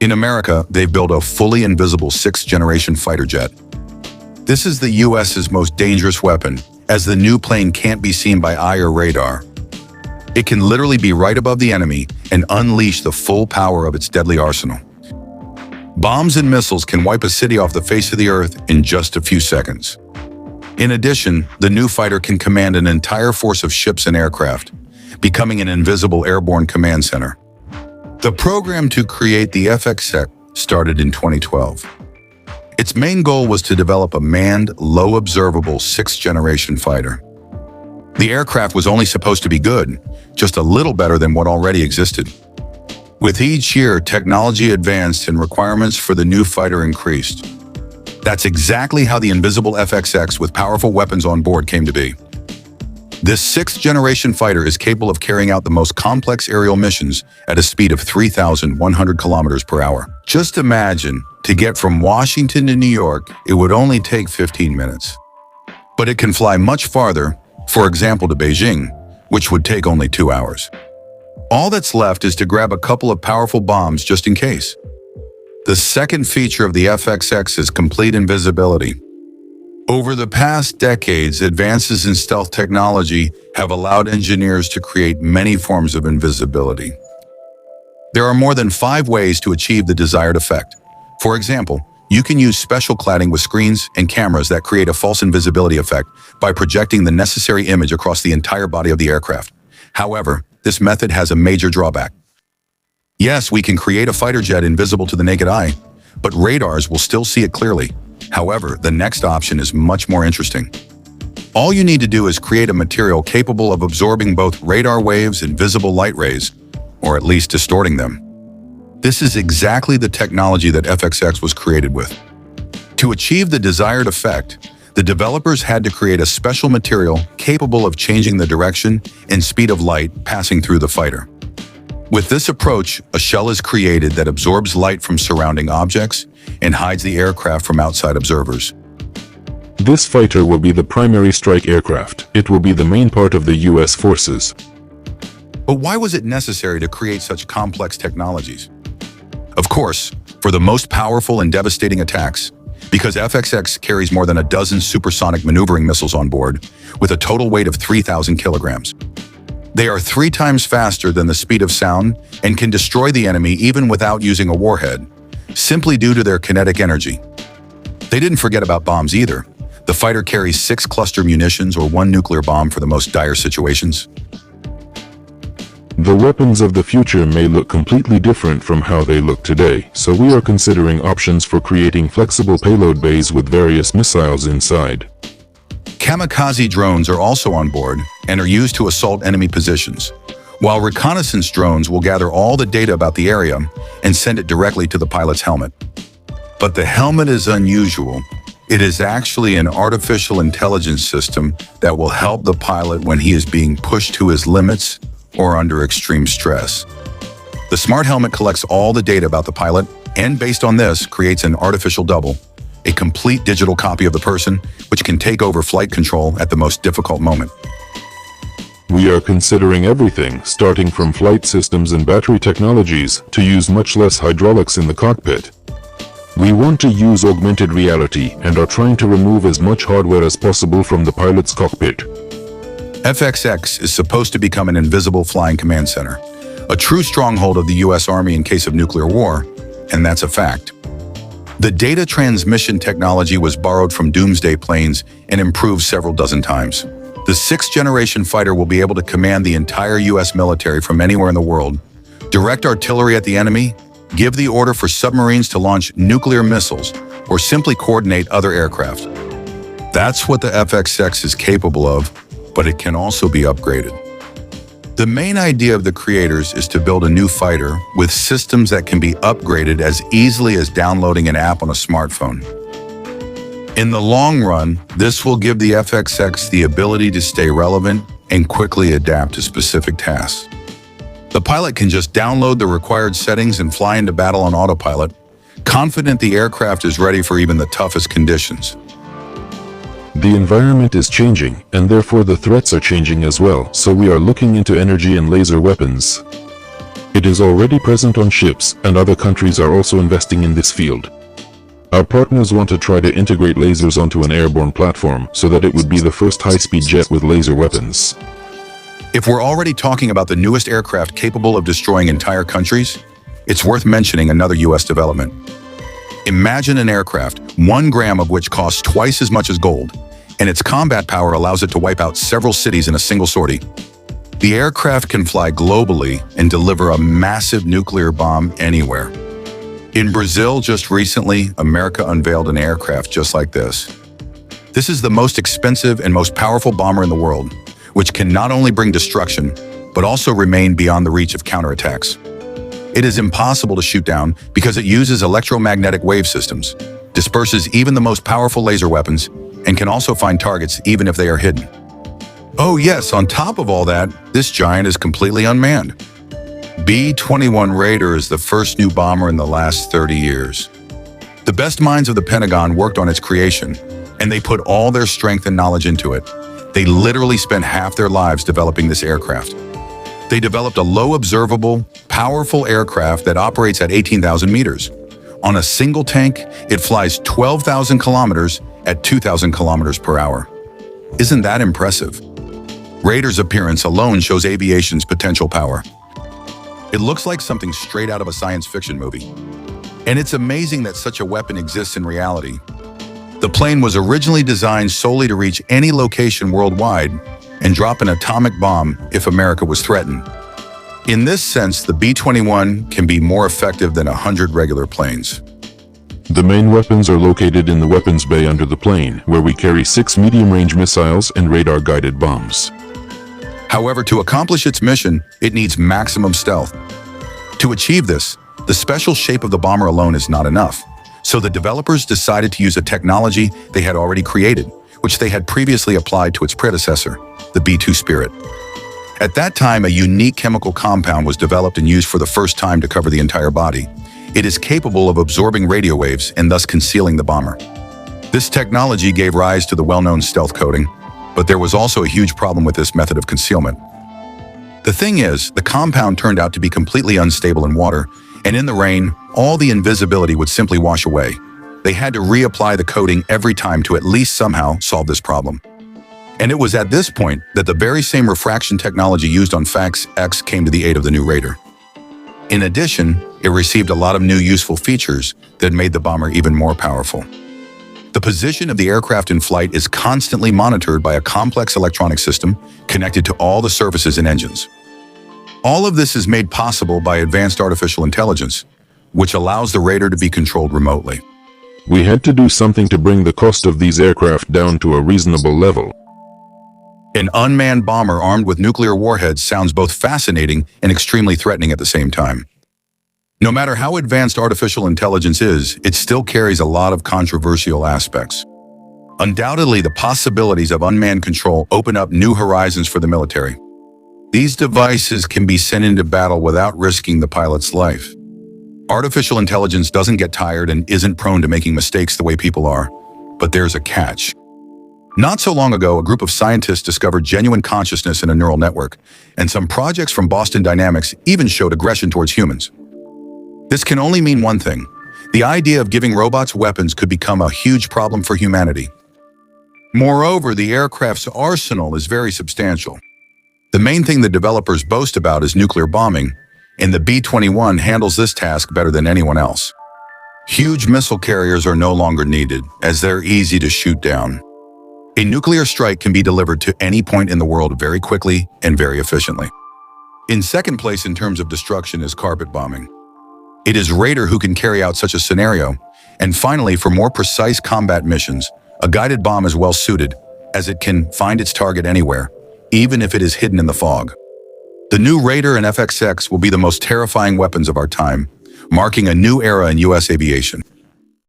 In America, they've built a fully invisible 6th-generation fighter jet. This is the US's most dangerous weapon, as the new plane can't be seen by eye or radar. It can literally be right above the enemy and unleash the full power of its deadly arsenal. Bombs and missiles can wipe a city off the face of the earth in just a few seconds. In addition, the new fighter can command an entire force of ships and aircraft, becoming an invisible airborne command center. The program to create the FXX started in 2012. Its main goal was to develop a manned, low-observable 6th-generation fighter. The aircraft was only supposed to be good, just a little better than what already existed. With each year, technology advanced and requirements for the new fighter increased. That's exactly how the invisible FXX with powerful weapons on board came to be. This 6th-generation fighter is capable of carrying out the most complex aerial missions at a speed of 3,100 kilometers per hour. Just imagine, to get from Washington to New York, it would only take 15 minutes. But it can fly much farther, for example to Beijing, which would take only 2 hours. All that's left is to grab a couple of powerful bombs just in case. The second feature of the FXX is complete invisibility. Over the past decades, advances in stealth technology have allowed engineers to create many forms of invisibility. There are more than 5 ways to achieve the desired effect. For example, you can use special cladding with screens and cameras that create a false invisibility effect by projecting the necessary image across the entire body of the aircraft. However, this method has a major drawback. Yes, we can create a fighter jet invisible to the naked eye, but radars will still see it clearly. However, the next option is much more interesting. All you need to do is create a material capable of absorbing both radar waves and visible light rays, or at least distorting them. This is exactly the technology that FXX was created with. To achieve the desired effect, the developers had to create a special material capable of changing the direction and speed of light passing through the fighter. With this approach, a shell is created that absorbs light from surrounding objects and hides the aircraft from outside observers. This fighter will be the primary strike aircraft. It will be the main part of the US forces. But why was it necessary to create such complex technologies? Of course, for the most powerful and devastating attacks, because FXX carries more than a dozen supersonic maneuvering missiles on board, with a total weight of 3,000 kilograms. They are 3 times faster than the speed of sound and can destroy the enemy even without using a warhead, simply due to their kinetic energy. They didn't forget about bombs either. The fighter carries 6 cluster munitions or 1 nuclear bomb for the most dire situations. The weapons of the future may look completely different from how they look today, so we are considering options for creating flexible payload bays with various missiles inside. Kamikaze drones are also on board and are used to assault enemy positions, while reconnaissance drones will gather all the data about the area and send it directly to the pilot's helmet. But the helmet is unusual. It is actually an artificial intelligence system that will help the pilot when he is being pushed to his limits or under extreme stress. The smart helmet collects all the data about the pilot and, based on this, creates an artificial double, a complete digital copy of the person, which can take over flight control at the most difficult moment. We are considering everything, starting from flight systems and battery technologies, to use much less hydraulics in the cockpit. We want to use augmented reality and are trying to remove as much hardware as possible from the pilot's cockpit. FXX is supposed to become an invisible flying command center, a true stronghold of the US Army in case of nuclear war, and that's a fact. The data transmission technology was borrowed from doomsday planes and improved several dozen times. The 6th-generation fighter will be able to command the entire US military from anywhere in the world, direct artillery at the enemy, give the order for submarines to launch nuclear missiles, or simply coordinate other aircraft. That's what the FXX is capable of, but it can also be upgraded. The main idea of the creators is to build a new fighter with systems that can be upgraded as easily as downloading an app on a smartphone. In the long run, this will give the FXX the ability to stay relevant and quickly adapt to specific tasks. The pilot can just download the required settings and fly into battle on autopilot, confident the aircraft is ready for even the toughest conditions. The environment is changing, and therefore the threats are changing as well, so we are looking into energy and laser weapons. It is already present on ships, and other countries are also investing in this field. Our partners want to try to integrate lasers onto an airborne platform so that it would be the first high-speed jet with laser weapons. If we're already talking about the newest aircraft capable of destroying entire countries, it's worth mentioning another US development. Imagine an aircraft, 1 gram of which costs twice as much as gold, and its combat power allows it to wipe out several cities in a single sortie. The aircraft can fly globally and deliver a massive nuclear bomb anywhere. In Brazil, just recently, America unveiled an aircraft just like this. This is the most expensive and most powerful bomber in the world, which can not only bring destruction, but also remain beyond the reach of counterattacks. It is impossible to shoot down because it uses electromagnetic wave systems, disperses even the most powerful laser weapons, and can also find targets even if they are hidden. Oh yes, on top of all that, this giant is completely unmanned. B-21 Raider is the first new bomber in the last 30 years. The best minds of the Pentagon worked on its creation, and they put all their strength and knowledge into it. They literally spent half their lives developing this aircraft. They developed a low observable, powerful aircraft that operates at 18,000 meters. On a single tank, it flies 12,000 kilometers at 2,000 kilometers per hour. Isn't that impressive? Raider's appearance alone shows aviation's potential power. It looks like something straight out of a science fiction movie. And it's amazing that such a weapon exists in reality. The plane was originally designed solely to reach any location worldwide and drop an atomic bomb if America was threatened. In this sense, the B-21 can be more effective than 100 regular planes. The main weapons are located in the weapons bay under the plane, where we carry 6 medium-range missiles and radar-guided bombs. However, to accomplish its mission, it needs maximum stealth. To achieve this, the special shape of the bomber alone is not enough. So the developers decided to use a technology they had already created, which they had previously applied to its predecessor, the B-2 Spirit. At that time, a unique chemical compound was developed and used for the first time to cover the entire body. It is capable of absorbing radio waves and thus concealing the bomber. This technology gave rise to the well-known stealth coating, but there was also a huge problem with this method of concealment. The thing is, the compound turned out to be completely unstable in water, and in the rain, all the invisibility would simply wash away. They had to reapply the coating every time to at least somehow solve this problem. And it was at this point that the very same refraction technology used on FXX came to the aid of the new Raider. In addition, it received a lot of new useful features that made the bomber even more powerful. The position of the aircraft in flight is constantly monitored by a complex electronic system connected to all the surfaces and engines. All of this is made possible by advanced artificial intelligence, which allows the Raider to be controlled remotely. We had to do something to bring the cost of these aircraft down to a reasonable level. An unmanned bomber armed with nuclear warheads sounds both fascinating and extremely threatening at the same time. No matter how advanced artificial intelligence is, it still carries a lot of controversial aspects. Undoubtedly, the possibilities of unmanned control open up new horizons for the military. These devices can be sent into battle without risking the pilot's life. Artificial intelligence doesn't get tired and isn't prone to making mistakes the way people are, but there's a catch. Not so long ago, a group of scientists discovered genuine consciousness in a neural network, and some projects from Boston Dynamics even showed aggression towards humans. This can only mean one thing. The idea of giving robots weapons could become a huge problem for humanity. Moreover, the aircraft's arsenal is very substantial. The main thing the developers boast about is nuclear bombing, and the B-21 handles this task better than anyone else. Huge missile carriers are no longer needed, as they're easy to shoot down. A nuclear strike can be delivered to any point in the world very quickly and very efficiently. In second place in terms of destruction is carpet bombing. It is Raider who can carry out such a scenario. And finally, for more precise combat missions, a guided bomb is well suited, as it can find its target anywhere, even if it is hidden in the fog. The new Raider and FXX will be the most terrifying weapons of our time, marking a new era in US aviation.